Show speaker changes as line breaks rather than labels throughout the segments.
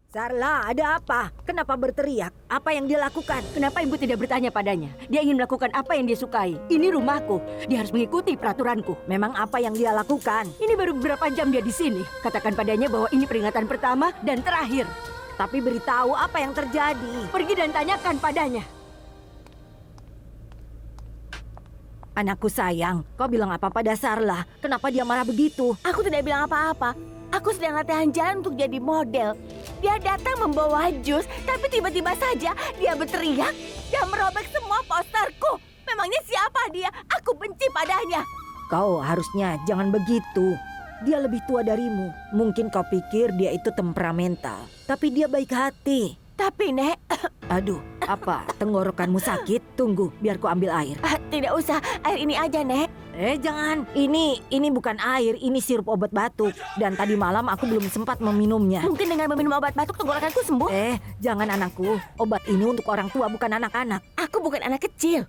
Sarla, ada apa? Kenapa berteriak? Apa yang dia lakukan?
Kenapa ibu tidak bertanya padanya? Dia ingin melakukan apa yang dia sukai. Ini rumahku. Dia harus mengikuti peraturanku.
Memang apa yang dia lakukan?
Ini baru beberapa jam dia di sini. Katakan padanya bahwa ini peringatan pertama dan terakhir.
Tapi beritahu apa yang terjadi.
Pergi dan tanyakan padanya.
Anakku sayang, kau bilang apa pada Sarla? Kenapa dia marah begitu?
Aku tidak bilang apa-apa. Aku sedang latihan jalan untuk jadi model. Dia datang membawa jus, tapi tiba-tiba saja dia berteriak. Dia merobek semua posterku. Memangnya siapa dia? Aku benci padanya.
Kau harusnya jangan begitu. Dia lebih tua darimu. Mungkin kau pikir dia itu temperamental. Tapi dia baik hati.
Tapi, Nek...
Aduh, apa? Tenggorokanmu sakit? Tunggu, biar ku ambil air.
Tidak usah, air ini aja, Nek.
Jangan. Ini bukan air, ini sirup obat batuk. Dan tadi malam aku belum sempat meminumnya.
Mungkin dengan meminum obat batuk tenggorokanku sembuh.
Jangan anakku. Obat ini untuk orang tua, bukan anak-anak.
Aku bukan anak kecil.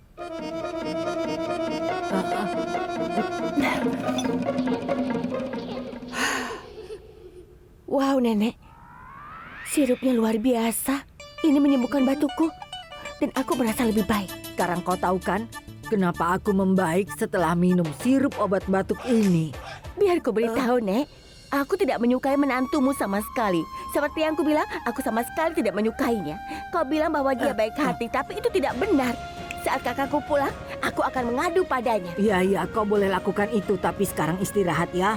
Wow, Nenek. Sirupnya luar biasa. Ini menyembuhkan batukku. Dan aku merasa lebih baik.
Sekarang kau tahu kan kenapa aku membaik setelah minum sirup obat batuk ini?
Biar ku beritahu, Nek. Aku tidak menyukai menantumu sama sekali. Seperti yang ku bilang, aku sama sekali tidak menyukainya. Kau bilang bahwa dia baik hati, tapi itu tidak benar. Saat kakakku pulang, aku akan mengadu padanya.
Iya, kau boleh lakukan itu, tapi sekarang istirahat ya.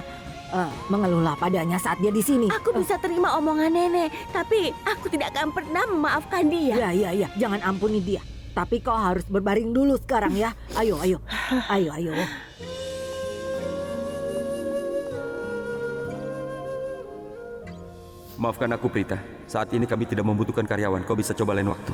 Mengeluhlah padanya saat dia di sini.
Aku bisa terima omongan nenek, tapi aku tidak akan pernah memaafkan dia.
Iya, jangan ampuni dia. Tapi kau harus berbaring dulu sekarang ya. Ayo.
Maafkan aku, Prita. Saat ini kami tidak membutuhkan karyawan. Kau bisa coba lain waktu.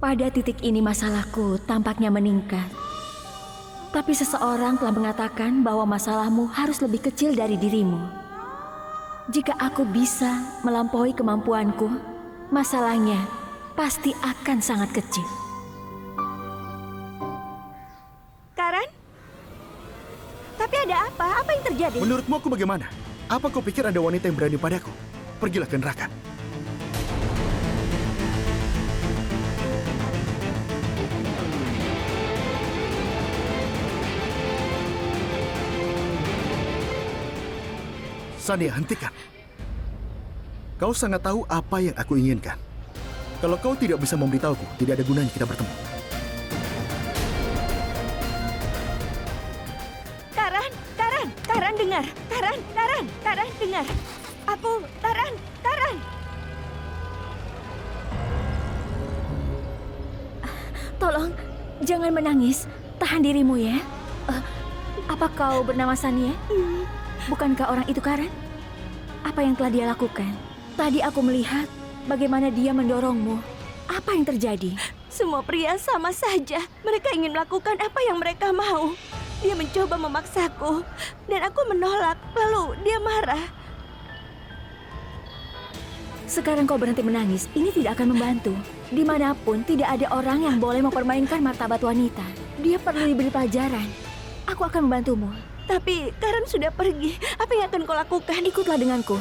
Pada titik ini masalahku tampaknya meningkat. Tapi seseorang telah mengatakan bahwa masalahmu harus lebih kecil dari dirimu. Jika aku bisa melampaui kemampuanku, masalahnya pasti akan sangat kecil.
Karan? Tapi ada apa? Apa yang terjadi?
Menurutmu aku bagaimana? Apa kau pikir ada wanita yang berani padaku? Pergilah ke neraka. Sania, hentikan. Kau sangat tahu apa yang aku inginkan. Kalau kau tidak bisa memberitahuku, tidak ada gunanya kita bertemu.
Karan dengar. Karan dengar. Karan.
Tolong, jangan menangis. Tahan dirimu ya. Apa kau bernama Sania? Bukankah orang itu Karan? Apa yang telah dia lakukan? Tadi aku melihat bagaimana dia mendorongmu. Apa yang terjadi?
Semua pria sama saja. Mereka ingin melakukan apa yang mereka mau. Dia mencoba memaksaku, dan aku menolak. Lalu dia marah.
Sekarang kau berhenti menangis. Ini tidak akan membantu. Dimanapun tidak ada orang yang boleh mempermainkan martabat wanita. Dia perlu diberi pelajaran. Aku akan membantumu.
Tapi Karan sudah pergi. Apa yang akan kau lakukan?
Ikutlah denganku.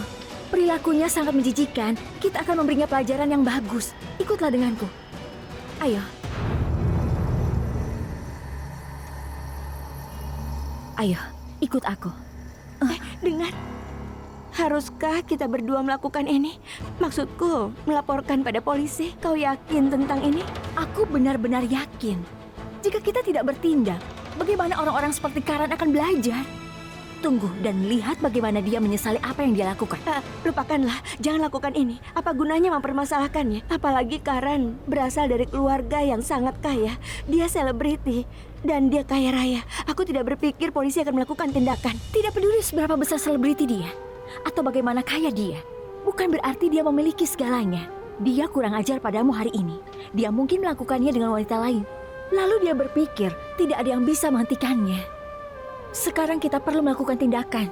Perilakunya sangat menjijikan. Kita akan memberinya pelajaran yang bagus. Ikutlah denganku. Ayo. Ayo, ikut aku.
Dengar. Haruskah kita berdua melakukan ini? Maksudku, melaporkan pada polisi. Kau yakin tentang ini?
Aku benar-benar yakin. Jika kita tidak bertindak, bagaimana orang-orang seperti Karan akan belajar? Tunggu dan lihat bagaimana dia menyesali apa yang dia lakukan.
Lupakanlah, jangan lakukan ini. Apa gunanya mempermasalahkannya? Apalagi Karan berasal dari keluarga yang sangat kaya. Dia selebriti dan dia kaya raya. Aku tidak berpikir polisi akan melakukan tindakan.
Tidak peduli seberapa besar selebriti dia atau bagaimana kaya dia. Bukan berarti dia memiliki segalanya. Dia kurang ajar padamu hari ini. Dia mungkin melakukannya dengan wanita lain. Lalu dia berpikir tidak ada yang bisa menghentikannya. Sekarang kita perlu melakukan tindakan.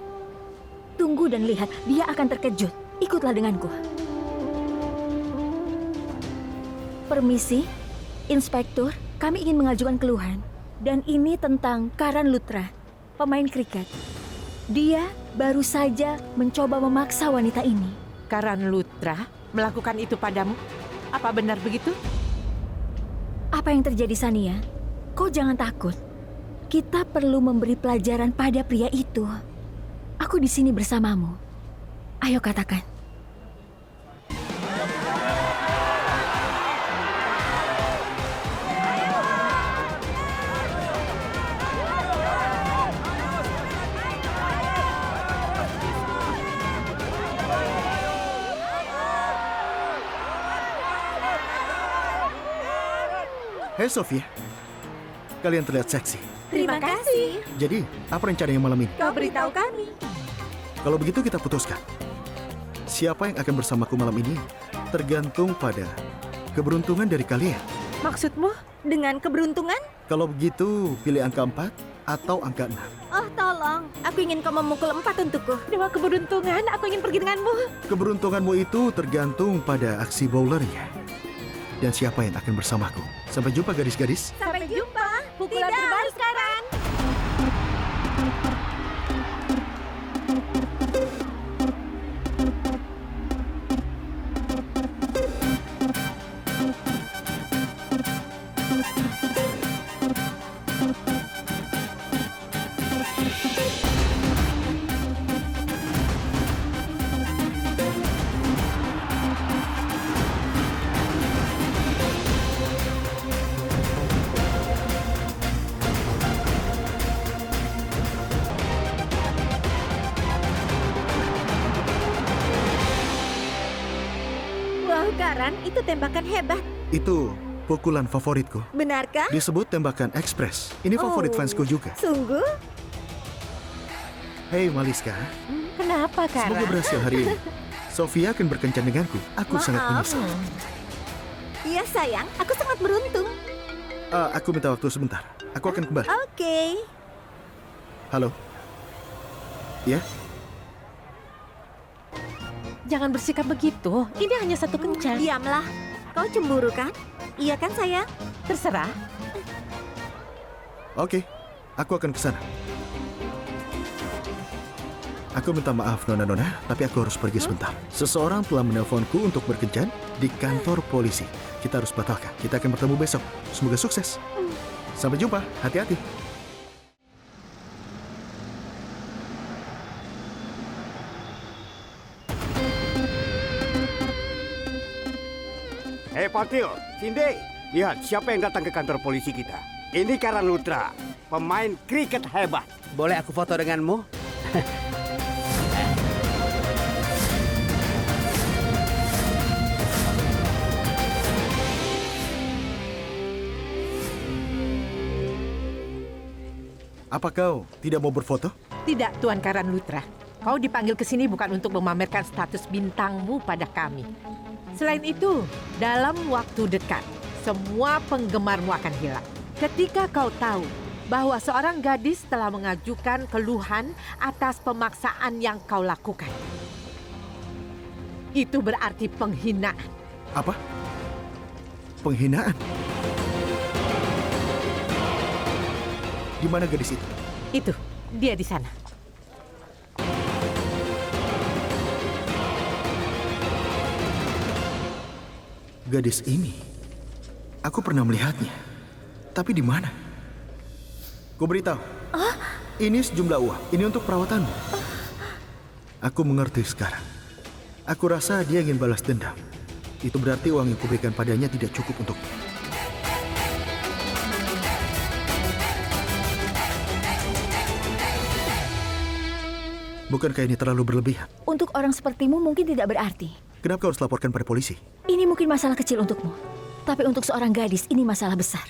Tunggu dan lihat, dia akan terkejut. Ikutlah denganku. Permisi, Inspektur, kami ingin mengajukan keluhan. Dan ini tentang Karan Lutra, pemain kriket. Dia baru saja mencoba memaksa wanita ini.
Karan Lutra melakukan itu padamu? Apa benar begitu?
Apa yang terjadi, Sania? Kau jangan takut. Kita perlu memberi pelajaran pada pria itu. Aku di sini bersamamu. Ayo katakan.
Hei Sofia, kalian terlihat seksi.
Terima kasih.
Jadi, apa rencananya malam ini?
Kau beritahu kami.
Kalau begitu kita putuskan. Siapa yang akan bersamaku malam ini tergantung pada keberuntungan dari kalian.
Maksudmu?
Dengan keberuntungan?
Kalau begitu, pilih angka 4 atau angka 6.
Oh tolong, aku ingin kau memukul 4 untukku.
Dewa keberuntungan, aku ingin pergi denganmu.
Keberuntunganmu itu tergantung pada aksi bowlernya. Dan siapa yang akan bersamaku. Sampai jumpa gadis-gadis.
Sampai jumpa. Pukulan terbaru sekarang.
Wow, Karan, itu tembakan hebat.
Itu pukulan favoritku.
Benarkah?
Disebut tembakan ekspres. Ini favorit fansku juga.
Sungguh?
Hei Maliska,
Kenapa,
semoga
Karan?
berhasil hari ini. Sofia akan berkencan denganku. Aku sangat menyesal.
Iya sayang, aku sangat beruntung.
Aku minta waktu sebentar. Aku akan kembali.
Oke.
Halo? Ya?
Jangan bersikap begitu. Ini hanya satu kencan.
Diamlah. Kau cemburu kan? Iya kan sayang?
Terserah.
Oke, aku akan ke sana. Aku minta maaf Nona-Nona, tapi aku harus pergi sebentar. Seseorang telah menelponku untuk berkencan di kantor polisi. Kita harus batalkan. Kita akan bertemu besok. Semoga sukses. Sampai jumpa. Hati-hati.
Hei Patil, Cindy, lihat siapa yang datang ke kantor polisi kita. Ini Karan Lutra, pemain kriket hebat. Boleh aku foto denganmu?
Apa kau tidak mau berfoto?
Tidak, Tuan Karan Lutra. Kau dipanggil ke sini bukan untuk memamerkan status bintangmu pada kami. Selain itu, dalam waktu dekat, semua penggemarmu akan hilang. Ketika kau tahu bahwa seorang gadis telah mengajukan keluhan atas pemaksaan yang kau lakukan. Itu berarti penghinaan.
Apa? Penghinaan? Di mana gadis itu?
Itu, dia di sana.
Gadis ini, aku pernah melihatnya. Tapi di mana? Ku beritahu. Ini sejumlah uang. Ini untuk perawatanmu. Aku mengerti sekarang. Aku rasa dia ingin balas dendam. Itu berarti uang yang kuberikan padanya tidak cukup untuknya. Bukankah ini terlalu berlebihan?
Untuk orang sepertimu mungkin tidak berarti.
Kenapa kau harus laporkan pada polisi?
Ini mungkin masalah kecil untukmu. Tapi untuk seorang gadis ini masalah besar.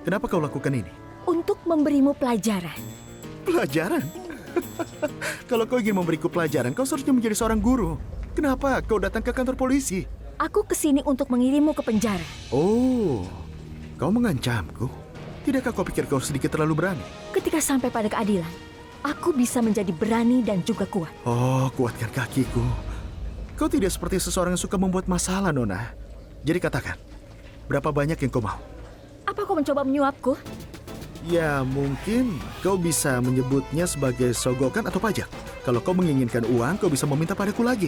Kenapa kau lakukan ini?
Untuk memberimu pelajaran.
Pelajaran? Kalau kau ingin memberiku pelajaran, kau seharusnya menjadi seorang guru. Kenapa kau datang ke kantor polisi?
Aku kesini untuk mengirimmu ke penjara.
Oh, kau mengancamku? Tidakkah kau pikir kau sedikit terlalu berani?
Ketika sampai pada keadilan, aku bisa menjadi berani dan juga kuat.
Oh, kuatkan kakiku. Kau tidak seperti seseorang yang suka membuat masalah, Nona. Jadi katakan, Berapa banyak yang kau mau?
Apa kau mencoba menyuapku?
Ya, mungkin kau bisa menyebutnya sebagai sogokan atau pajak. Kalau kau menginginkan uang, kau bisa meminta padaku lagi.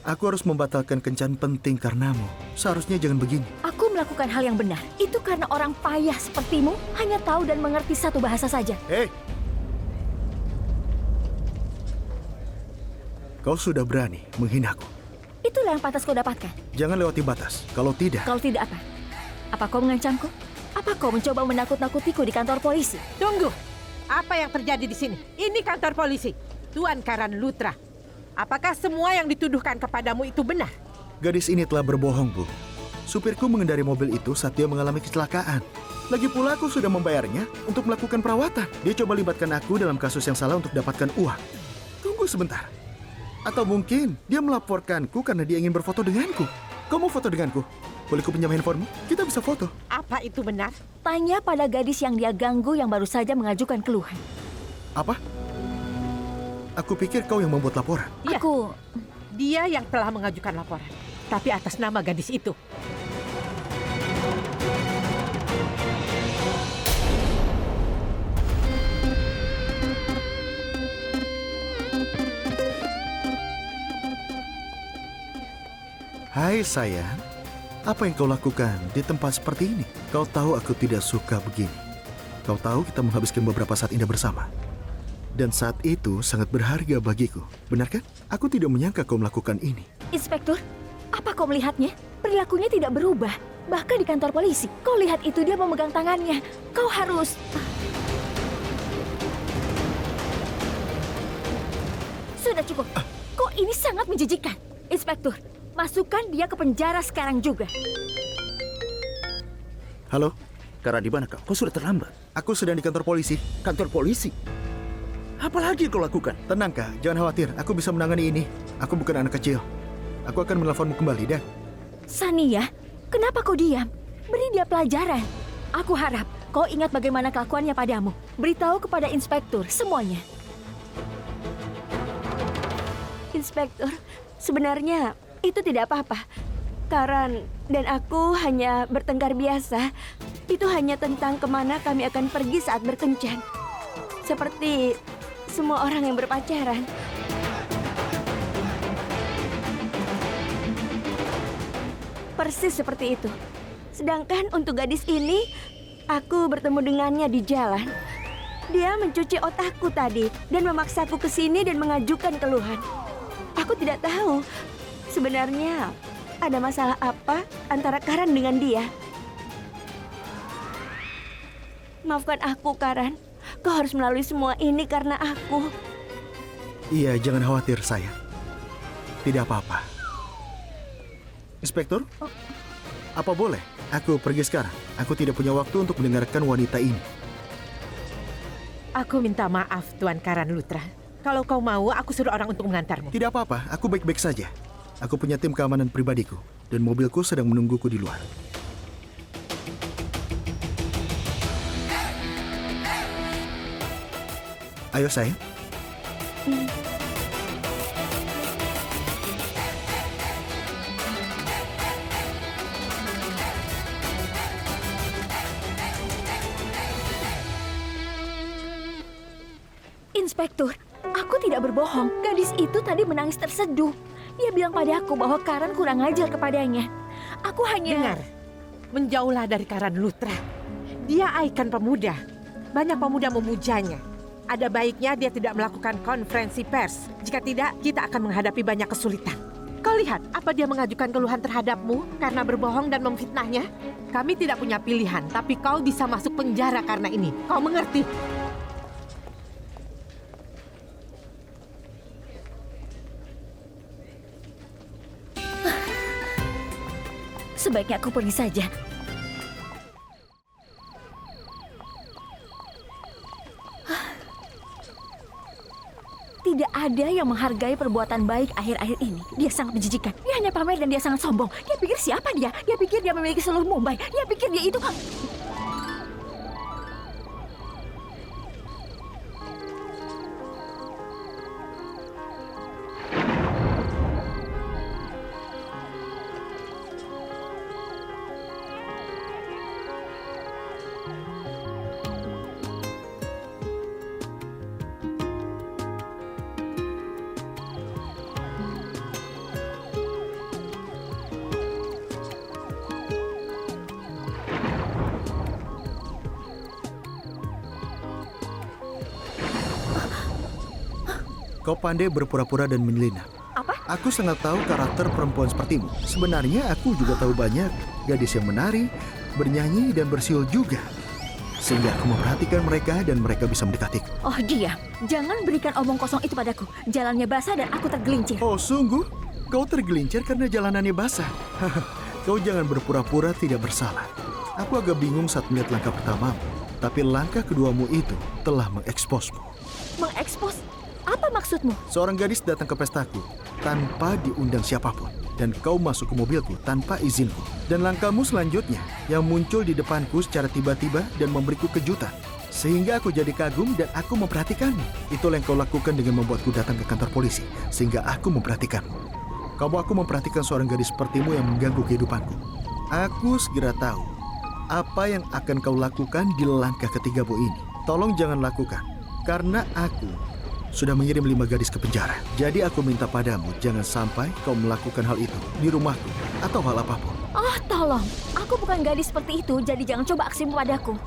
Aku harus membatalkan kencan penting karenamu. Seharusnya jangan begini.
Aku melakukan hal yang benar. Itu karena orang payah sepertimu hanya tahu dan mengerti satu bahasa saja.
Hei! Kau sudah berani menghinaku.
Itulah yang pantas kau dapatkan.
Jangan lewati batas. Kalau tidak...
Kalau tidak apa? Apa kau mengancamku? Apa kau mencoba menakut-nakutiku di kantor polisi?
Tunggu. Apa yang terjadi di sini? Ini kantor polisi. Tuan Karan Lutra. Apakah semua yang dituduhkan kepadamu itu benar?
Gadis ini telah berbohong, Bu. Supirku mengendari mobil itu saat dia mengalami kecelakaan. Lagi pula aku sudah membayarnya untuk melakukan perawatan. Dia coba libatkan aku dalam kasus yang salah untuk dapatkan uang. Tunggu sebentar. Atau mungkin dia melaporkanku karena dia ingin berfoto denganku. Kau mau foto denganku? Boleh ku pinjam handphonemu? Kita bisa foto.
Apa itu benar?
Tanya pada gadis yang dia ganggu yang baru saja mengajukan keluhan.
Apa? Aku pikir kau yang membuat laporan.
Iya.
Aku...
Dia yang telah mengajukan laporan. Tapi atas nama gadis itu.
Hai sayang, apa yang kau lakukan di tempat seperti ini? Kau tahu aku tidak suka begini. Kau tahu kita menghabiskan beberapa saat indah bersama. Dan saat itu sangat berharga bagiku. Benar kan? Aku tidak menyangka kau melakukan ini.
Inspektur, apa kau melihatnya? Perilakunya tidak berubah. Bahkan di kantor polisi, kau lihat itu dia memegang tangannya. Kau harus... Sudah cukup. Kok ini sangat menjijikan. Inspektur, masukkan dia ke penjara sekarang juga.
Halo?
Karena di mana kau? Kau sudah terlambat.
Aku sedang di kantor polisi.
Kantor polisi? Apa lagi kau lakukan?
Tenang, Kak. Jangan khawatir. Aku bisa menangani ini. Aku bukan anak kecil. Aku akan menelponmu kembali, dan...
Sania, kenapa kau diam? Beri dia pelajaran. Aku harap kau ingat bagaimana kelakuannya padamu. Beritahu kepada inspektur semuanya.
Inspektur, sebenarnya itu tidak apa-apa. Karan dan aku hanya bertengkar biasa. Itu hanya tentang kemana kami akan pergi saat berkencan. Seperti semua orang yang berpacaran. Persis seperti itu. Sedangkan untuk gadis ini, aku bertemu dengannya di jalan. Dia mencuci otakku tadi dan memaksaku ke sini dan mengajukan keluhan. Aku tidak tahu sebenarnya ada masalah apa antara Karan dengan dia. Maafkan aku, Karan. Kau harus melalui semua ini karena aku.
Iya, jangan khawatir, sayang. Tidak apa-apa. Inspektur? Apa boleh? Aku pergi sekarang. Aku tidak punya waktu untuk mendengarkan wanita ini.
Aku minta maaf, Tuan Karan Lutra. Kalau kau mau, aku suruh orang untuk mengantarmu.
Tidak apa-apa, aku baik-baik saja. Aku punya tim keamanan pribadiku. Dan mobilku sedang menungguku di luar. Ayo, sayang.
Inspektur, aku tidak berbohong. Gadis itu tadi menangis terseduh. Dia bilang padaku bahwa Karan kurang ajar kepadanya. Aku hanya...
Dengar, menjauhlah dari Karan Lutra. Dia ikon pemuda. Banyak pemuda memujanya. Ada baiknya dia tidak melakukan konferensi pers. Jika tidak, kita akan menghadapi banyak kesulitan. Kau lihat, apa dia mengajukan keluhan terhadapmu karena berbohong dan memfitnahnya? Kami tidak punya pilihan, tapi kau bisa masuk penjara karena ini. Kau mengerti?
Sebaiknya aku pergi saja. Tidak ada yang menghargai perbuatan baik akhir-akhir ini. Dia sangat menjijikan. Dia hanya pamer dan dia sangat sombong. Dia pikir siapa dia? Dia pikir dia memiliki seluruh Mumbai. Dia pikir dia itu...
Kau pandai berpura-pura dan menyelinap.
Apa?
Aku sangat tahu karakter perempuan sepertimu. Sebenarnya aku juga tahu banyak gadis yang menari, bernyanyi, dan bersiul juga. Sehingga aku memperhatikan mereka dan mereka bisa mendekatiku.
Oh diam, jangan berikan omong kosong itu padaku. Jalannya basah dan aku tergelincir.
Oh sungguh? Kau tergelincir karena jalanannya basah. Kau jangan berpura-pura tidak bersalah. Aku agak bingung saat melihat langkah pertamamu. Tapi langkah keduamu itu telah mengeksposmu.
Mengekspos? Apa maksudmu?
Seorang gadis datang ke pestaku tanpa diundang siapapun. Dan kau masuk ke mobilku tanpa izinku. Dan langkahmu selanjutnya yang muncul di depanku secara tiba-tiba dan memberiku kejutan. Sehingga aku jadi kagum dan aku memperhatikanmu. Itulah yang kau lakukan dengan membuatku datang ke kantor polisi. Sehingga aku memperhatikanmu. Aku memperhatikan seorang gadis sepertimu yang mengganggu kehidupanku. Aku segera tahu apa yang akan kau lakukan di langkah ketigamu ini. Tolong jangan lakukan. Karena aku sudah mengirim 5 gadis ke penjara. Jadi aku minta padamu jangan sampai kau melakukan hal itu di rumahku atau hal apapun.
Oh tolong, aku bukan gadis seperti itu, jadi jangan coba aksimu padaku.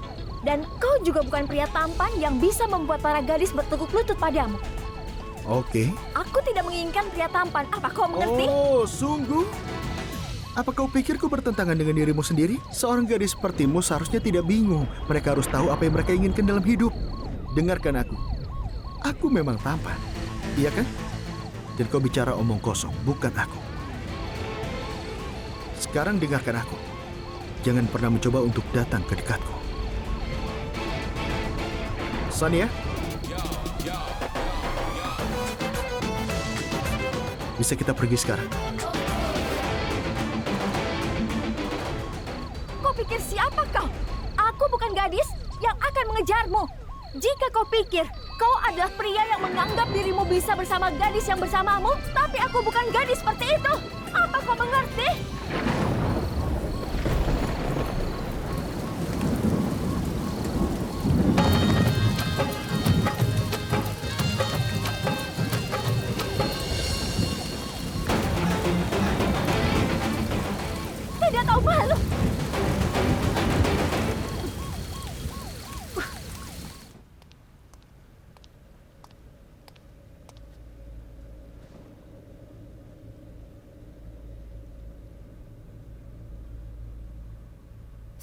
Dan kau juga bukan pria tampan yang bisa membuat para gadis bertekuk lutut padamu.
Oke.
Aku tidak menginginkan pria tampan, apa kau mengerti?
Oh, sungguh? Apa kau pikir kau bertentangan dengan dirimu sendiri? Seorang gadis sepertimu seharusnya tidak bingung. Mereka harus tahu apa yang mereka inginkan dalam hidup. Dengarkan aku. Aku memang tampan, iya kan? Dan kau bicara omong kosong, bukan aku. Sekarang dengarkan aku. Jangan pernah mencoba untuk datang ke dekatku. Sania? Bisa kita pergi sekarang?
Kau pikir siapa kau? Aku bukan gadis yang akan mengejarmu. Jika kau pikir kau adalah pria yang menganggap dirimu bisa bersama gadis yang bersamamu, tapi aku bukan gadis seperti itu. Apa kau mengerti? Tidak tahu malu.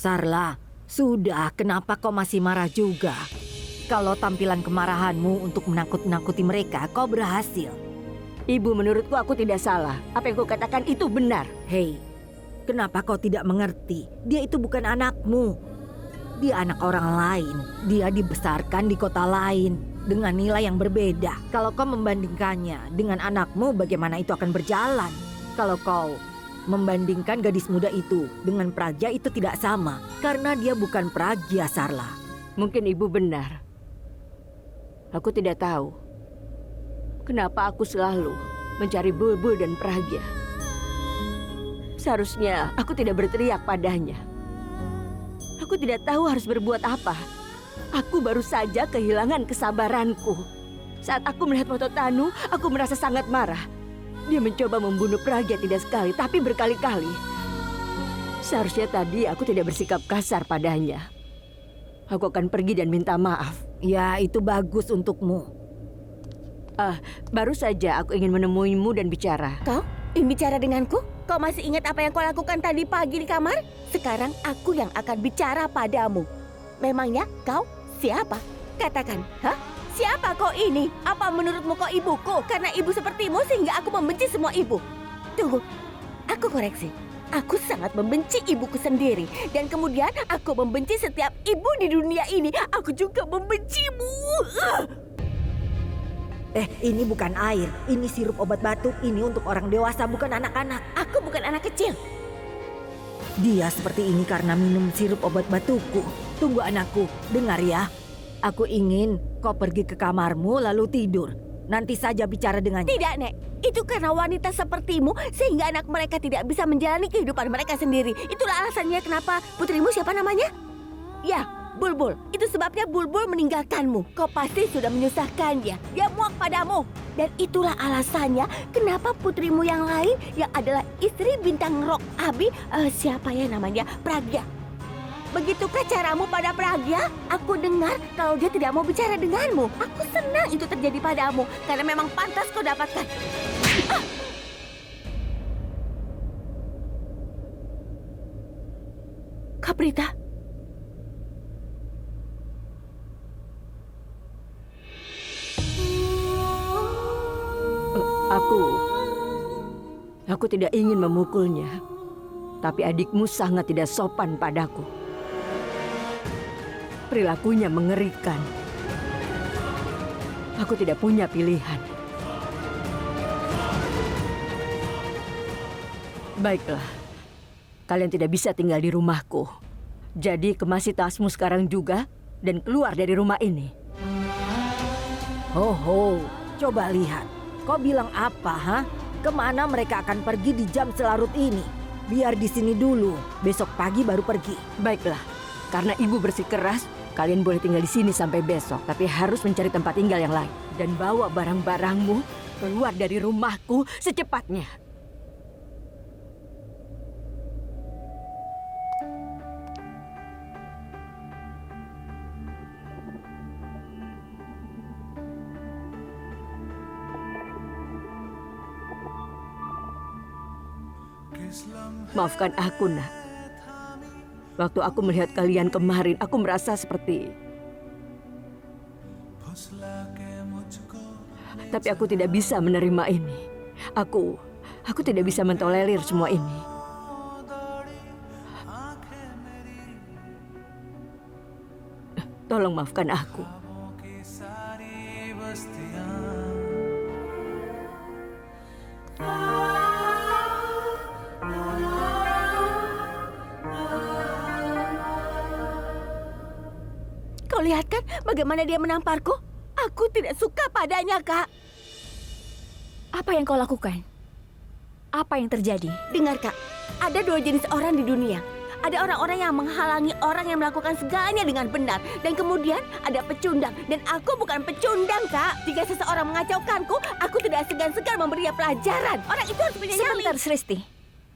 Sarla, sudah, kenapa kau masih marah juga? Kalau tampilan kemarahanmu untuk menakut-nakuti mereka, kau berhasil.
Ibu, menurutku aku tidak salah. Apa yang kau katakan itu benar.
Hei, kenapa kau tidak mengerti? Dia itu bukan anakmu. Dia anak orang lain. Dia dibesarkan di kota lain dengan nilai yang berbeda. Kalau kau membandingkannya dengan anakmu, bagaimana itu akan berjalan? Kalau kau membandingkan gadis muda itu dengan Pragya, itu tidak sama. Karena dia bukan Pragya, Sarla.
Mungkin ibu benar. Aku tidak tahu kenapa aku selalu mencari Bulbul dan Pragya. Seharusnya aku tidak berteriak padanya. Aku tidak tahu harus berbuat apa. Aku baru saja kehilangan kesabaranku. Saat aku melihat foto Tanu, aku merasa sangat marah. Dia mencoba membunuh Pragya tidak sekali, tapi berkali-kali. Seharusnya tadi aku tidak bersikap kasar padanya. Aku akan pergi dan minta maaf.
Ya, itu bagus untukmu.
Baru saja aku ingin menemuimu dan bicara.
Kau ingin bicara denganku? Kau masih ingat apa yang kau lakukan tadi pagi di kamar? Sekarang aku yang akan bicara padamu. Memangnya kau siapa? Katakan, Siapa kau ini? Apa menurutmu kau ibuku? Karena ibu sepertimu sehingga aku membenci semua ibu. Tunggu, aku koreksi. Aku sangat membenci ibuku sendiri. Dan kemudian aku membenci setiap ibu di dunia ini. Aku juga membencimu.
Ini bukan air. Ini sirup obat batuk. Ini untuk orang dewasa, bukan anak-anak.
Aku bukan anak kecil.
Dia seperti ini karena minum sirup obat batukku. Tunggu anakku, dengar ya. Aku ingin kau pergi ke kamarmu lalu tidur. Nanti saja bicara dengannya.
Tidak, Nek. Itu karena wanita sepertimu sehingga anak mereka tidak bisa menjalani kehidupan mereka sendiri. Itulah alasannya kenapa putrimu siapa namanya? Ya, Bulbul. Itu sebabnya Bulbul meninggalkanmu. Kau pasti sudah menyusahkannya. Dia muak padamu. Dan itulah alasannya kenapa putrimu yang lain yang adalah istri bintang rock Abi, siapa ya namanya? Pragya. Begitukah caramu pada Pragya? Aku dengar kalau dia tidak mau bicara denganmu. Aku senang itu terjadi padamu karena memang pantas kau dapatkan. Kaprita.
Aku tidak ingin memukulnya. Tapi adikmu sangat tidak sopan padaku. Perilakunya mengerikan. Aku tidak punya pilihan. Baiklah. Kalian tidak bisa tinggal di rumahku. Jadi kemasi tasmu sekarang juga dan keluar dari rumah ini.
Ho, coba lihat. Kau bilang apa, ha? Kemana mereka akan pergi di jam selarut ini? Biar di sini dulu, besok pagi baru pergi.
Baiklah, karena ibu bersikeras, kalian boleh tinggal di sini sampai besok. Tapi harus mencari tempat tinggal yang lain. Dan bawa barang-barangmu keluar dari rumahku secepatnya. Maafkan aku, Nak. Waktu aku melihat kalian kemarin, aku merasa seperti... Tapi aku tidak bisa menerima ini. Aku tidak bisa mentolerir semua ini. Tolong maafkan aku.
Kau lihat kan bagaimana dia menamparku? Aku tidak suka padanya, Kak.
Apa yang kau lakukan? Apa yang terjadi?
Dengar, Kak. Ada dua jenis orang di dunia. Ada orang-orang yang menghalangi orang yang melakukan segalanya dengan benar. Dan kemudian ada pecundang. Dan aku bukan pecundang, Kak. Jika seseorang mengacaukanku, aku tidak segan-segan memberi pelajaran. Orang itu harus punya nyali.
Sebentar, Sristi.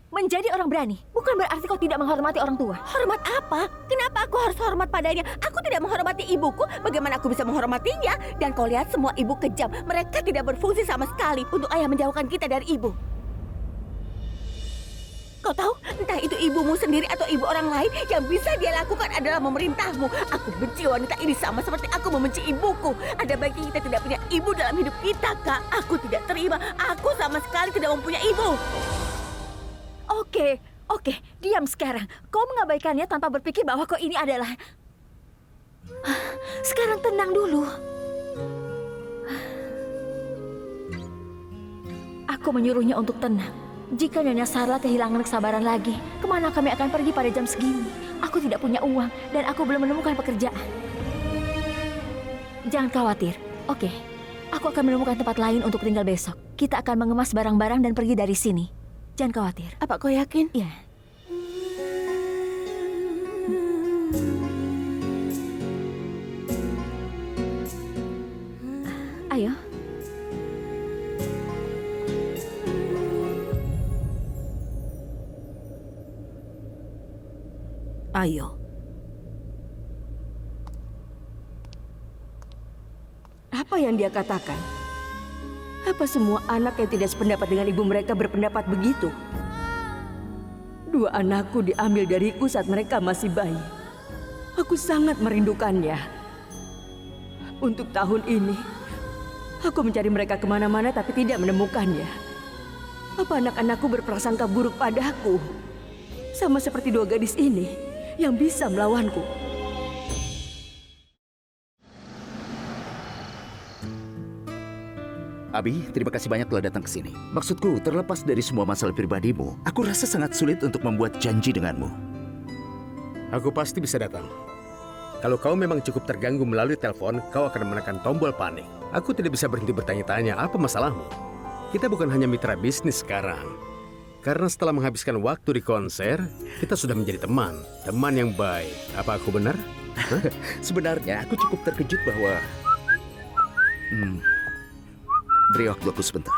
Menjadi orang berani bukan berarti kau tidak menghormati orang tua.
Hormat apa? Kenapa aku harus hormat padanya? Aku tidak menghormati ibuku. Bagaimana aku bisa menghormatinya? Dan kau lihat semua ibu kejam. Mereka tidak berfungsi sama sekali untuk ayah menjauhkan kita dari ibu. Kau tahu, entah itu ibumu sendiri atau ibu orang lain, yang bisa dia lakukan adalah memerintahmu. Aku benci wanita ini sama seperti aku membenci ibuku. Ada baiknya kita tidak punya ibu dalam hidup kita, Kak. Aku tidak terima. Aku sama sekali tidak mempunyai ibu.
Oke, diam sekarang. Kau mengabaikannya tanpa berpikir bahwa kau ini adalah... Sekarang tenang dulu. Aku menyuruhnya untuk tenang. Jika Nyonya Sarla kehilangan kesabaran lagi, kemana kami akan pergi pada jam segini? Aku tidak punya uang dan aku belum menemukan pekerjaan. Jangan khawatir, oke. Aku akan menemukan tempat lain untuk tinggal besok. Kita akan mengemas barang-barang dan pergi dari sini. Jangan khawatir.
Apa kau yakin?
Iya. Ayo.
Ayo.
Apa yang dia katakan? Apa semua anak yang tidak sependapat dengan ibu mereka berpendapat begitu? Dua anakku diambil dariku saat mereka masih bayi. Aku sangat merindukannya. Untuk tahun ini, aku mencari mereka kemana-mana tapi tidak menemukannya. Apa anak-anakku berprasangka buruk padaku? Sama seperti dua gadis ini yang bisa melawanku.
Abi, terima kasih banyak telah datang ke sini. Maksudku, terlepas dari semua masalah pribadimu, aku rasa sangat sulit untuk membuat janji denganmu.
Aku pasti bisa datang. Kalau kau memang cukup terganggu melalui telepon, kau akan menekan tombol panik. Aku tidak bisa berhenti bertanya-tanya, apa masalahmu? Kita bukan hanya mitra bisnis sekarang. Karena setelah menghabiskan waktu di konser, kita sudah menjadi teman. Teman yang baik. Apa aku benar?
Sebenarnya, aku cukup terkejut bahwa... Beri waktu aku sebentar.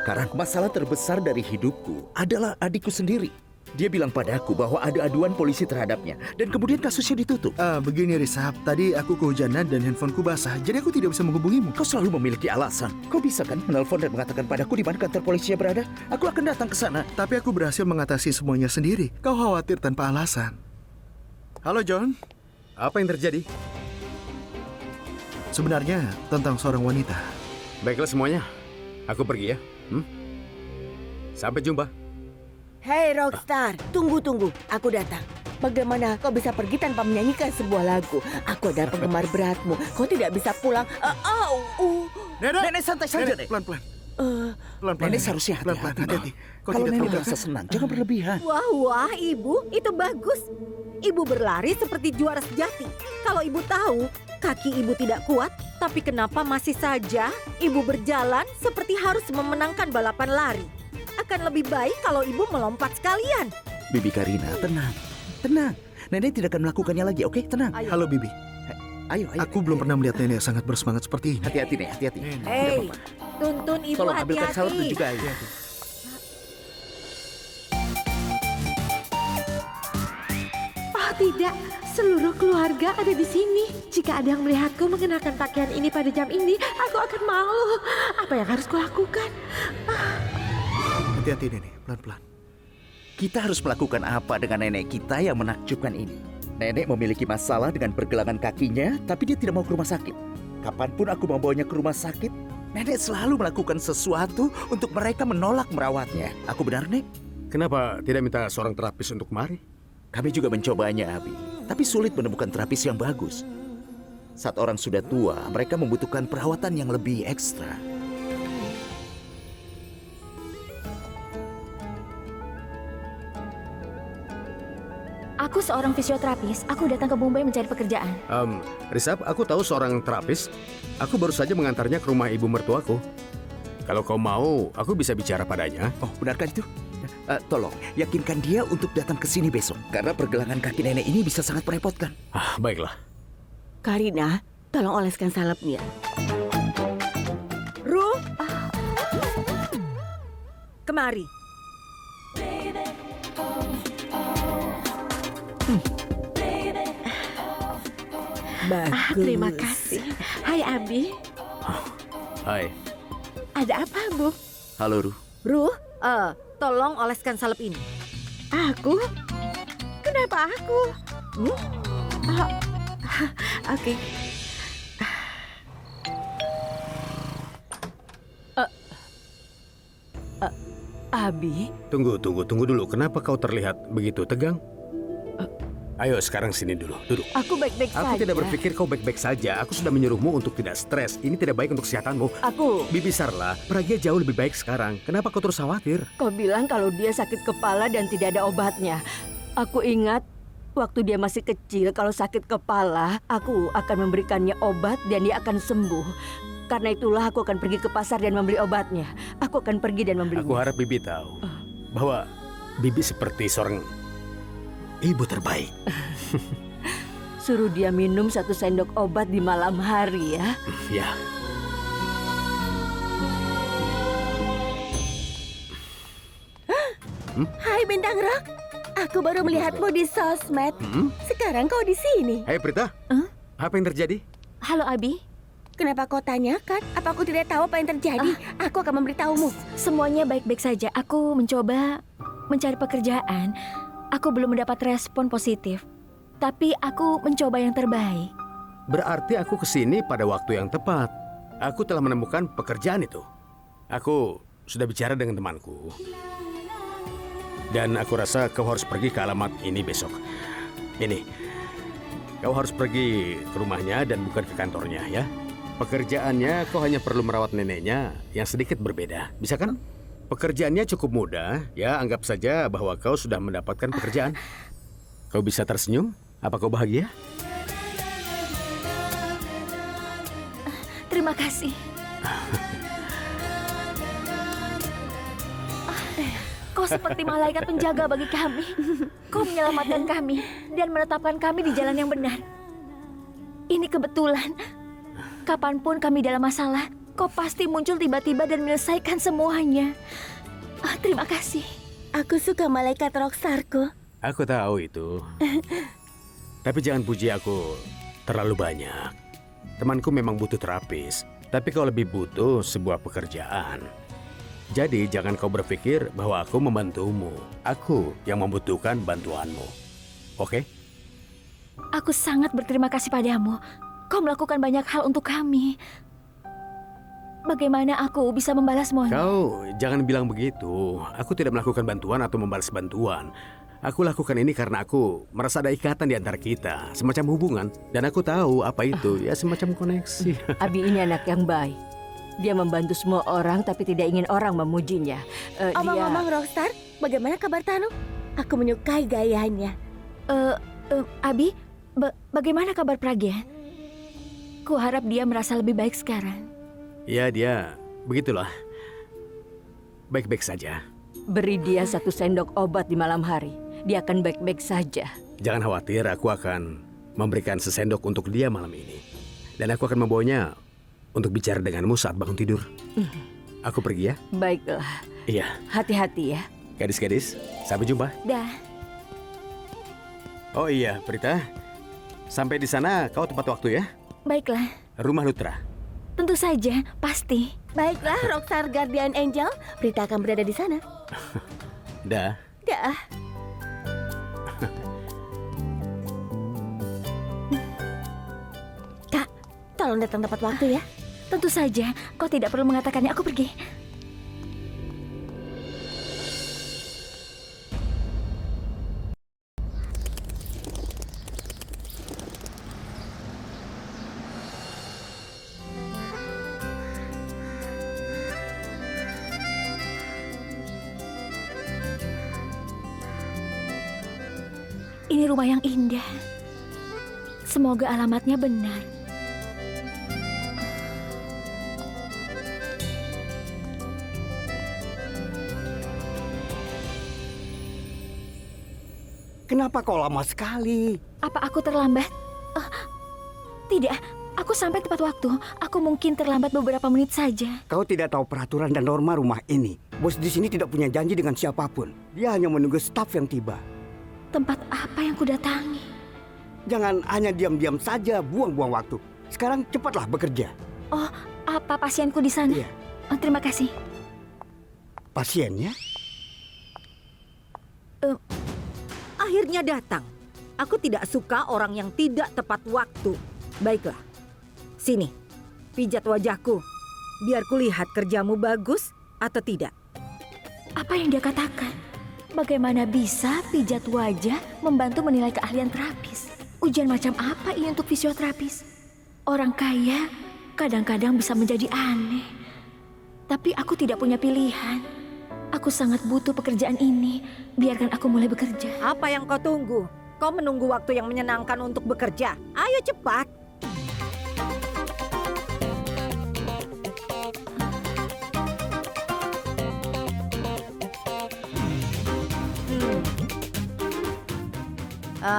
Karena masalah terbesar dari hidupku adalah adikku sendiri. Dia bilang padaku bahwa ada aduan polisi terhadapnya dan kemudian kasusnya ditutup.
Begini Risab, tadi aku kehujanan dan handphoneku basah, jadi aku tidak bisa menghubungimu.
Kau selalu memiliki alasan. Kau bisa kan menelpon dan mengatakan padaku di mana kantor polisinya berada? Aku akan datang ke sana.
Tapi aku berhasil mengatasi semuanya sendiri. Kau khawatir tanpa alasan. Halo John,
Apa yang terjadi?
sebenarnya tentang seorang wanita.
Baiklah semuanya. Aku pergi ya. Sampai jumpa.
Hei Rockstar, tunggu. Aku datang. Bagaimana kau bisa pergi tanpa menyanyikan sebuah lagu? Aku adalah penggemar beratmu. Kau tidak bisa pulang.
Nenek santai saja, Nek.
Pelan-pelan. Pelan-pelan.
Nenek seharusnya
Pelan-pelan,
hati-hati.
hati-hati. Kau
Kalau
tidak
nenek
tahu.
merasa senang, jangan berlebihan.
Wah, ibu, itu bagus. Ibu berlari seperti juara sejati. Kalau ibu tahu, kaki ibu tidak kuat, tapi kenapa masih saja ibu berjalan seperti harus memenangkan balapan lari? Akan lebih baik kalau ibu melompat sekalian.
Bibi Karina, tenang. Tenang. Nenek tidak akan melakukannya lagi, oke? Tenang.
Halo Bibi,
Ayo.
aku belum pernah melihat nenek sangat bersemangat seperti ini.
Hati-hati, Nek. Hati-hati.
Hei, tuntun ibu
Tolong ambilkan salep
hati-hati.
juga. Ya.
Oh tidak, seluruh keluarga ada di sini. Jika ada yang melihatku mengenakan pakaian ini pada jam ini, aku akan malu. Apa yang harus kulakukan?
Hati-hati nenek, pelan-pelan.
Kita harus melakukan apa dengan nenek kita yang menakjubkan ini? Nenek memiliki masalah dengan pergelangan kakinya, tapi dia tidak mau ke rumah sakit. Kapanpun aku membawanya ke rumah sakit, nenek selalu melakukan sesuatu untuk mereka menolak merawatnya. Aku benar, Nek?
Kenapa tidak minta seorang terapis untuk mari?
Kami juga mencobanya, Abi. Tapi sulit menemukan terapis yang bagus. Saat orang sudah tua, mereka membutuhkan perawatan yang lebih ekstra.
Aku seorang fisioterapis. Aku datang ke Mumbai mencari pekerjaan.
Risab, aku tahu seorang terapis. Aku baru saja mengantarnya ke rumah ibu mertuaku. Kalau kau mau, aku bisa bicara padanya.
Oh, benarkah itu? Tolong, yakinkan dia untuk datang ke sini besok. Karena pergelangan kaki nenek ini bisa sangat merepotkan.
Baiklah.
Karina, tolong oleskan salepnya.
Ruh, kemari. Bagus.
Terima kasih. Hai Abi,
Hai.
ada apa Bu?
Halo, Ruh.
Ruh, tolong oleskan salep ini.
Aku? Kenapa aku? Oke.
Abi,
Tunggu dulu. Kenapa kau terlihat begitu tegang? Ayo sekarang sini dulu, duduk.
aku baik-baik saja.
Aku tidak berpikir kau baik-baik saja. Aku sudah menyuruhmu untuk tidak stres. Ini tidak baik untuk kesehatanmu.
Aku,
Bibi Sarla, Pragia jauh lebih baik sekarang. Kenapa kau terus khawatir?
kau bilang kalau dia sakit kepala dan tidak ada obatnya. Aku ingat waktu dia masih kecil, kalau sakit kepala, aku akan memberikannya obat dan dia akan sembuh. Karena itulah aku akan pergi ke pasar dan membeli obatnya. Aku akan pergi dan membelinya.
Aku harap Bibi tahu bahwa Bibi seperti seorang ibu terbaik.
Suruh dia minum 1 sendok obat di malam hari ya.
Ya.
Hai Bintang Rock, aku baru melihatmu di sosmed. Sekarang kau di sini.
Hai Prita. Apa yang terjadi?
Halo Abi,
Kenapa kau tanyakan? Apa aku tidak tahu apa yang terjadi? Aku akan memberitahumu.
semuanya baik-baik saja. Aku mencoba mencari pekerjaan. Aku belum mendapat respon positif. Tapi aku mencoba yang terbaik.
Berarti aku kesini pada waktu yang tepat. Aku telah menemukan pekerjaan itu. Aku sudah bicara dengan temanku. Dan aku rasa kau harus pergi ke alamat ini besok. Ini, kau harus pergi ke rumahnya dan bukan ke kantornya ya. Pekerjaannya kau hanya perlu merawat neneknya yang sedikit berbeda. Bisa kan? Pekerjaannya cukup mudah. Ya, anggap saja bahwa kau sudah mendapatkan pekerjaan. Kau bisa tersenyum? Apa kau bahagia?
Terima kasih. Kau seperti malaikat penjaga bagi kami. Kau menyelamatkan kami dan menetapkan kami di jalan yang benar. Ini kebetulan. Kapanpun kami dalam masalah, kau pasti muncul tiba-tiba dan menyelesaikan semuanya. Terima kasih.
Aku suka malaikat rockstarku.
Aku tahu itu. Tapi jangan puji aku terlalu banyak. Temanku memang butuh terapis, tapi kau lebih butuh sebuah pekerjaan. Jadi jangan kau berpikir bahwa aku membantumu. Aku yang membutuhkan bantuanmu. Oke?
Aku sangat berterima kasih padamu. Kau melakukan banyak hal untuk kami. Bagaimana aku bisa membalas semuanya?
Kau jangan bilang begitu. Aku tidak melakukan bantuan atau membalas bantuan. Aku lakukan ini karena aku merasa ada ikatan di antara kita, semacam hubungan. Dan aku tahu apa itu, ya semacam koneksi.
Abi ini anak yang baik. Dia membantu semua orang tapi tidak ingin orang memujinya.
Omong-omong rockstar, bagaimana kabar Tanu? Aku menyukai gayanya.
Abi, bagaimana kabar Pragya? Ku harap dia merasa lebih baik sekarang.
Ya, dia begitulah. Baik-baik saja.
Beri dia 1 sendok obat di malam hari. Dia akan baik-baik saja.
Jangan khawatir, aku akan memberikan sesendok untuk dia malam ini. Dan aku akan membawanya untuk bicara denganmu saat bangun tidur. Aku pergi ya.
Baiklah.
Iya.
Hati-hati ya.
Gadis-gadis, sampai jumpa.
Dah.
Oh iya, Prita. Sampai di sana kau tepat waktu ya.
Baiklah.
Rumah Lutra.
Tentu saja, pasti.
Baiklah, Rockstar Guardian Angel. Prita akan berada di sana.
Dah.
Dah. Kak, tolong datang tepat waktu ya.
Tentu saja, kau tidak perlu mengatakannya. Aku pergi. Ini rumah yang indah. Semoga alamatnya benar.
Kenapa kau lama sekali?
Apa aku terlambat? Tidak, aku sampai tepat waktu. Aku mungkin terlambat beberapa menit saja.
Kau tidak tahu peraturan dan norma rumah ini. Bos di sini tidak punya janji dengan siapapun. Dia hanya menunggu staf yang tiba.
Tempat apa yang kudatangi?
Jangan hanya diam-diam saja buang-buang waktu. Sekarang cepatlah bekerja.
Oh, apa pasienku di sana?
Iya.
Oh, terima kasih.
Pasiennya?
Akhirnya datang. Aku tidak suka orang yang tidak tepat waktu. Baiklah, sini, pijat wajahku. Biar kulihat kerjamu bagus atau tidak.
Apa yang dia katakan? Bagaimana bisa pijat wajah membantu menilai keahlian terapis? Ujian macam apa ini untuk fisioterapis? Orang kaya kadang-kadang bisa menjadi aneh. Tapi aku tidak punya pilihan. Aku sangat butuh pekerjaan ini. Biarkan aku mulai bekerja.
Apa yang kau tunggu? Kau menunggu waktu yang menyenangkan untuk bekerja. Ayo cepat.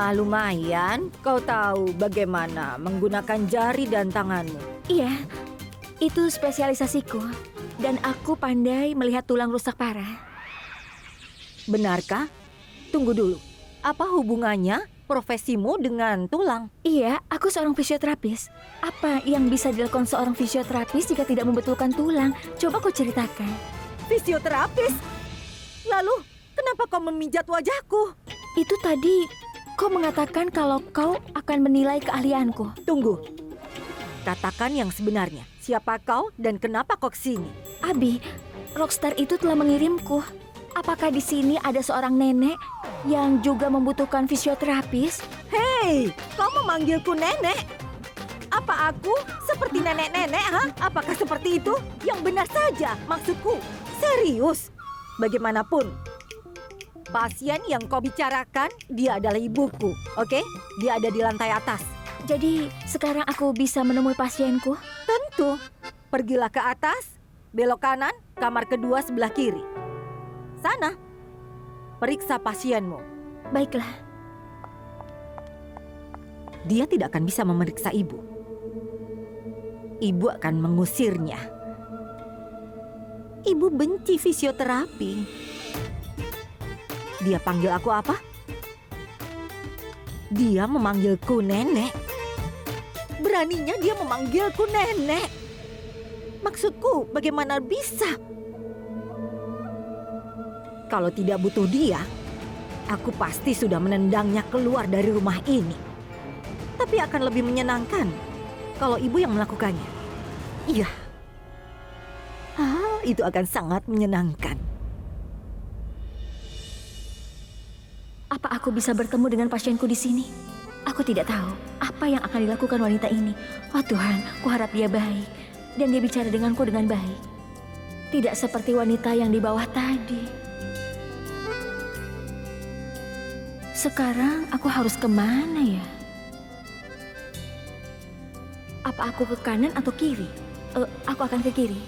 Lumayan. Kau tahu bagaimana menggunakan jari dan tanganmu.
Iya, itu spesialisasiku. Dan aku pandai melihat tulang rusak parah.
Benarkah? Tunggu dulu. Apa hubungannya profesimu dengan tulang?
Iya, aku seorang fisioterapis. Apa yang bisa dilakukan seorang fisioterapis jika tidak membetulkan tulang? Coba kau ceritakan.
Fisioterapis? Lalu, kenapa kau memijat wajahku?
Itu tadi kau mengatakan kalau kau akan menilai keahlianku.
Tunggu. Katakan yang sebenarnya. Siapa kau dan kenapa kau kesini?
Abi, Rockstar itu telah mengirimku. Apakah di sini ada seorang nenek yang juga membutuhkan fisioterapis?
Hei, kau memanggilku nenek? Apa aku seperti nenek-nenek, ha? Apakah seperti itu? Yang benar saja, maksudku. Serius. Bagaimanapun, pasien yang kau bicarakan, dia adalah ibuku, oke? Dia ada di lantai atas.
Jadi, sekarang aku bisa menemui pasienku?
Tentu. Pergilah ke atas, belok kanan, kamar kedua sebelah kiri. Sana, periksa pasienmu.
Baiklah.
Dia tidak akan bisa memeriksa ibu. Ibu akan mengusirnya. Ibu benci fisioterapi. Dia panggil aku apa? Dia memanggilku nenek. Beraninya dia memanggilku nenek. Maksudku, bagaimana bisa? Kalau tidak butuh dia, aku pasti sudah menendangnya keluar dari rumah ini. Tapi akan lebih menyenangkan kalau ibu yang melakukannya. Iya. Itu akan sangat menyenangkan.
Apa aku bisa bertemu dengan pasienku di sini? Aku tidak tahu apa yang akan dilakukan wanita ini. Oh Tuhan, kuharap dia baik dan dia bicara denganku dengan baik. Tidak seperti wanita yang di bawah tadi. Sekarang aku harus kemana ya? Apa aku ke kanan atau kiri? Aku akan ke kiri.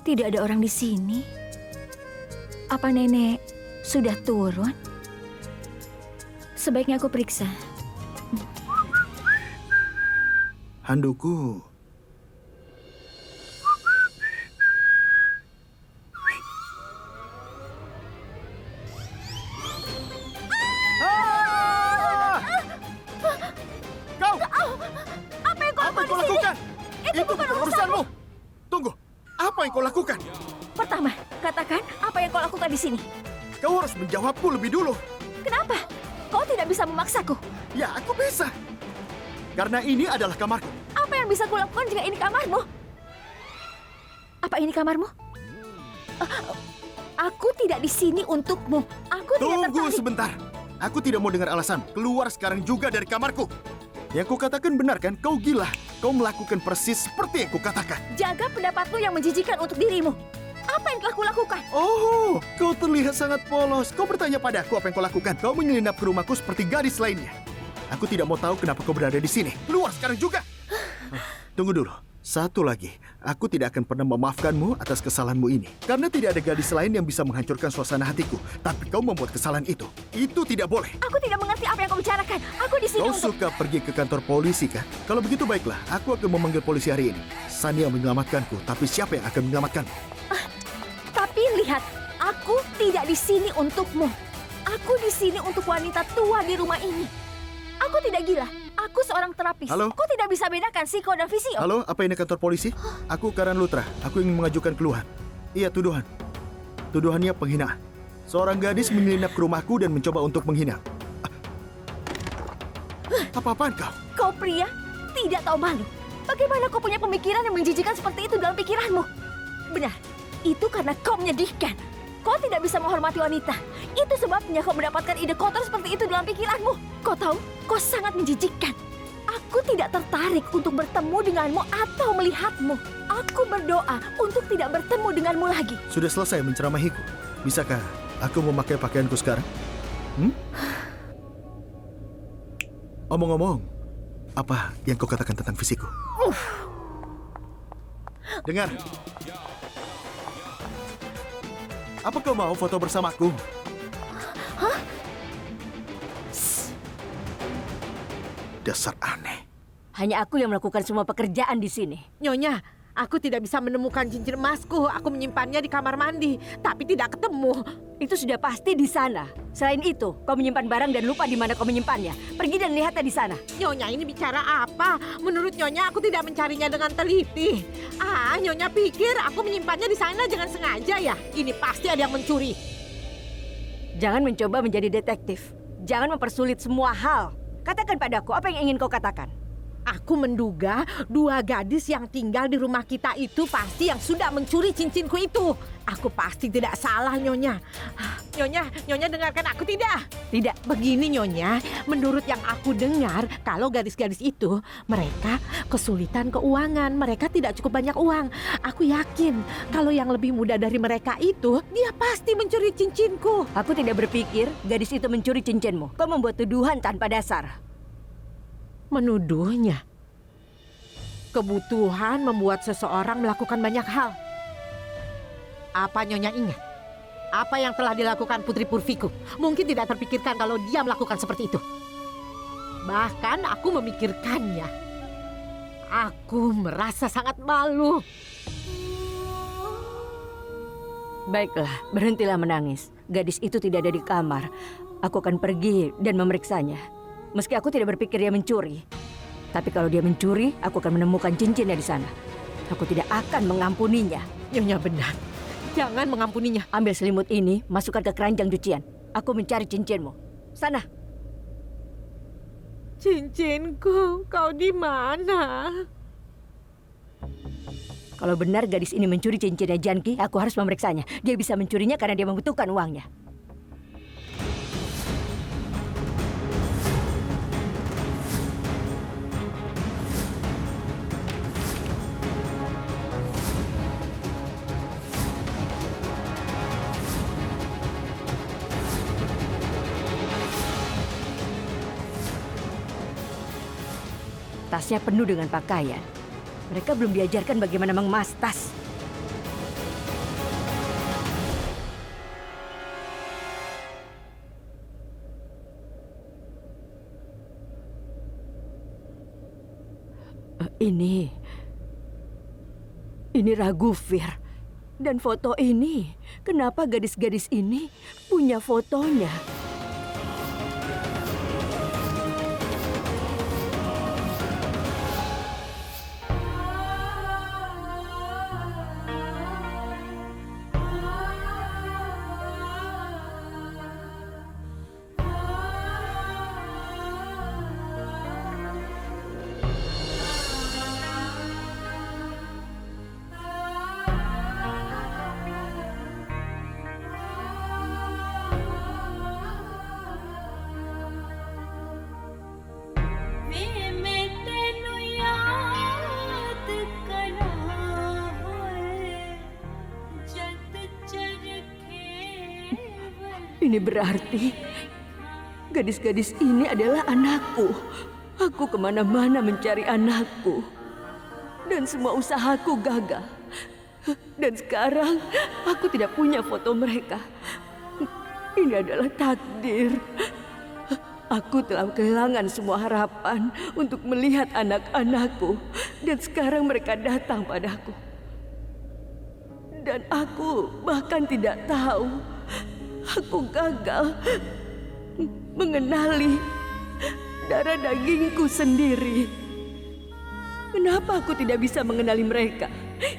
Tidak ada orang di sini. Apa nenek sudah turun? Sebaiknya aku periksa.
Handukku. Kau!
Apa yang kau
lakukan? Itu bukan urusanmu. Tunggu. Apa yang kau lakukan?
Pertama, katakan apa yang kau lakukan di sini.
Kau harus menjawabku lebih dulu.
Kenapa? Kau tidak bisa memaksaku.
Ya, aku bisa. Karena ini adalah kamarku.
Apa yang bisa kulakukan jika ini kamarmu? Apa ini kamarmu? Aku tidak di sini untukmu. Aku tidak tertarik.
Tunggu sebentar. Aku tidak mau dengar alasan. Keluar sekarang juga dari kamarku. Yang kukatakan benar kan? Kau gila. Kau melakukan persis seperti yang kukatakan.
Jaga pendapatmu yang menjijikan untuk dirimu. Apa yang telah kulakukan?
Oh, kau terlihat sangat polos. Kau bertanya padaku apa yang kau lakukan. Kau menyelinap ke rumahku seperti gadis lainnya. Aku tidak mau tahu kenapa kau berada di sini. Keluar sekarang juga. Tunggu dulu. Satu lagi, aku tidak akan pernah memaafkanmu atas kesalahanmu ini. Karena tidak ada gadis lain yang bisa menghancurkan suasana hatiku. Tapi kau membuat kesalahan itu. Itu tidak boleh.
Aku tidak mengerti apa yang kau bicarakan. Aku di sini
Kau suka pergi ke kantor polisi, kan? Kalau begitu baiklah, aku akan memanggil polisi hari ini. Sani yang menyelamatkanku, tapi siapa yang akan menyelamatkanmu?
Tapi lihat, aku tidak di sini untukmu. Aku di sini untuk wanita tua di rumah ini. Aku tidak gila. Aku seorang terapis.
Halo?
Kau tidak bisa bedakan psiko dan fisio.
Halo, apa ini kantor polisi? Aku Karan Lutra. Aku ingin mengajukan keluhan. Iya, tuduhan. Tuduhannya penghinaan. Seorang gadis menyelinap ke rumahku dan mencoba untuk menghina. Apa-apaan kau?
Kau pria tidak tahu malu. Bagaimana kau punya pemikiran yang menjijikan seperti itu dalam pikiranmu? Benar, itu karena kau menyedihkan. Kau tidak bisa menghormati wanita. Itu sebabnya kau mendapatkan ide kotor seperti itu dalam pikiranmu. Kau tahu, kau sangat menjijikkan. Aku tidak tertarik untuk bertemu denganmu atau melihatmu. Aku berdoa untuk tidak bertemu denganmu lagi.
Sudah selesai menceramahiku. Bisakah aku memakai pakaianku sekarang? Omong-omong, apa yang kau katakan tentang fisikku? Dengar. Apa kau mau foto bersamaku?
Hah?
Dasar aneh.
Hanya aku yang melakukan semua pekerjaan di sini.
Nyonya, aku tidak bisa menemukan cincin emasku. Aku menyimpannya di kamar mandi, tapi tidak ketemu.
Itu sudah pasti di sana. Selain itu, kau menyimpan barang dan lupa di mana kau menyimpannya. Pergi dan lihatnya di sana.
Nyonya ini bicara apa? Menurut Nyonya, aku tidak mencarinya dengan teliti. Nyonya pikir aku menyimpannya di sana dengan sengaja ya? Ini pasti ada yang mencuri.
Jangan mencoba menjadi detektif. Jangan mempersulit semua hal. Katakan padaku, apa yang ingin kau katakan?
Aku menduga 2 gadis yang tinggal di rumah kita itu pasti yang sudah mencuri cincinku itu. Aku pasti tidak salah, Nyonya. Nyonya dengarkan aku tidak?
Tidak.
Begini Nyonya, menurut yang aku dengar, kalau gadis-gadis itu, mereka kesulitan keuangan, mereka tidak cukup banyak uang. Aku yakin kalau yang lebih muda dari mereka itu, dia pasti mencuri cincinku.
Aku tidak berpikir gadis itu mencuri cincinmu. Kau membuat tuduhan tanpa dasar.
Menuduhnya. Kebutuhan membuat seseorang melakukan banyak hal. Apa Nyonya ingat? Apa yang telah dilakukan Putri Purviku? Mungkin tidak terpikirkan kalau dia melakukan seperti itu. Bahkan aku memikirkannya. Aku merasa sangat malu.
Baiklah, berhentilah menangis. Gadis itu tidak ada di kamar. Aku akan pergi dan memeriksanya. Meski aku tidak berpikir dia mencuri. Tapi kalau dia mencuri, aku akan menemukan cincinnya di sana. Aku tidak akan mengampuninya.
Nyonya benar. Jangan mengampuninya.
Ambil selimut ini, masukkan ke keranjang cucian. Aku mencari cincinmu. Sana.
Cincinku, kau di mana?
Kalau benar gadis ini mencuri cincinnya Janki, aku harus memeriksanya. Dia bisa mencurinya karena dia membutuhkan uangnya. Tasnya penuh dengan pakaian. Mereka belum diajarkan bagaimana mengemas tas. Ini Raghuvir. Dan foto ini, kenapa gadis-gadis ini punya fotonya? Ini berarti gadis-gadis ini adalah anakku. Aku kemana-mana mencari anakku. Dan semua usahaku gagal. Dan sekarang aku tidak punya foto mereka. Ini adalah takdir. Aku telah kehilangan semua harapan untuk melihat anak-anakku. Dan sekarang mereka datang padaku. Dan aku bahkan tidak tahu. Aku gagal mengenali darah dagingku sendiri. Kenapa aku tidak bisa mengenali mereka?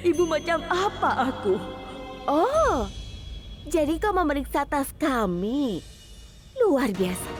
Ibu macam apa aku?
Oh, jadi kau memeriksa tas kami. Luar biasa.